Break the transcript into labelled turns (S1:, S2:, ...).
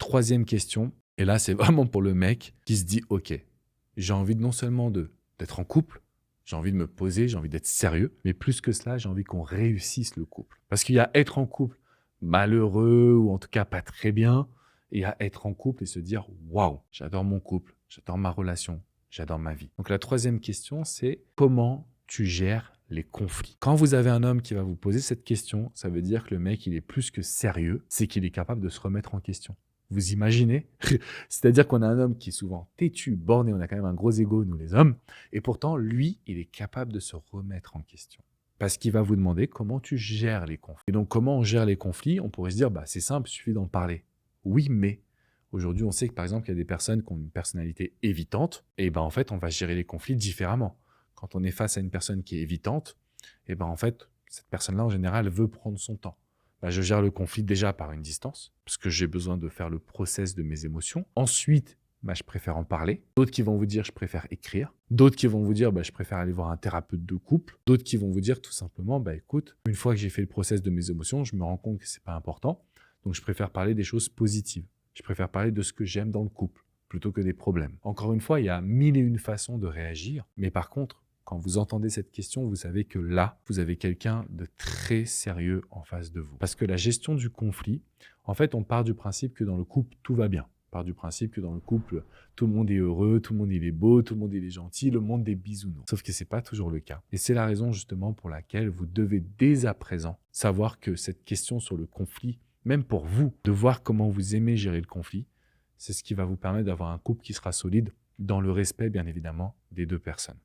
S1: troisième question, et là, c'est vraiment pour le mec qui se dit « Ok, j'ai envie non seulement d'être en couple, j'ai envie de me poser, j'ai envie d'être sérieux, mais plus que cela, j'ai envie qu'on réussisse le couple. » Parce qu'il y a être en couple malheureux ou en tout cas pas très bien, et il y a être en couple et se dire « Waouh, j'adore mon couple, j'adore ma relation, j'adore ma vie. » Donc la troisième question, c'est comment tu gères les conflits. Quand vous avez un homme qui va vous poser cette question, ça veut dire que le mec, il est plus que sérieux, c'est qu'il est capable de se remettre en question. Vous imaginez? C'est-à-dire qu'on a un homme qui est souvent têtu, borné, on a quand même un gros ego, nous les hommes, et pourtant, lui, il est capable de se remettre en question. Parce qu'il va vous demander comment tu gères les conflits. Et donc, comment on gère les conflits? On pourrait se dire, bah, c'est simple, il suffit d'en parler. Oui, mais aujourd'hui, on sait que par exemple, il y a des personnes qui ont une personnalité évitante, et ben en fait, on va gérer les conflits différemment. Quand on est face à une personne qui est évitante, et ben en fait, cette personne-là, en général, veut prendre son temps. Bah, je gère le conflit déjà par une distance, parce que j'ai besoin de faire le process de mes émotions. Ensuite, bah, je préfère en parler. D'autres qui vont vous dire, je préfère écrire. D'autres qui vont vous dire, bah, je préfère aller voir un thérapeute de couple. D'autres qui vont vous dire tout simplement, bah, écoute, une fois que j'ai fait le process de mes émotions, je me rends compte que c'est pas important. Donc, je préfère parler des choses positives. Je préfère parler de ce que j'aime dans le couple, plutôt que des problèmes. Encore une fois, il y a mille et une façons de réagir. Mais par contre, quand vous entendez cette question, vous savez que là, vous avez quelqu'un de très sérieux en face de vous. Parce que la gestion du conflit, en fait, on part du principe que dans le couple, tout va bien. On part du principe que dans le couple, tout le monde est heureux, tout le monde il est beau, tout le monde il est gentil, le monde des bisounours. Sauf que c'est pas toujours le cas. Et c'est la raison justement pour laquelle vous devez dès à présent savoir que cette question sur le conflit, même pour vous, de voir comment vous aimez gérer le conflit, c'est ce qui va vous permettre d'avoir un couple qui sera solide dans le respect, bien évidemment, des deux personnes.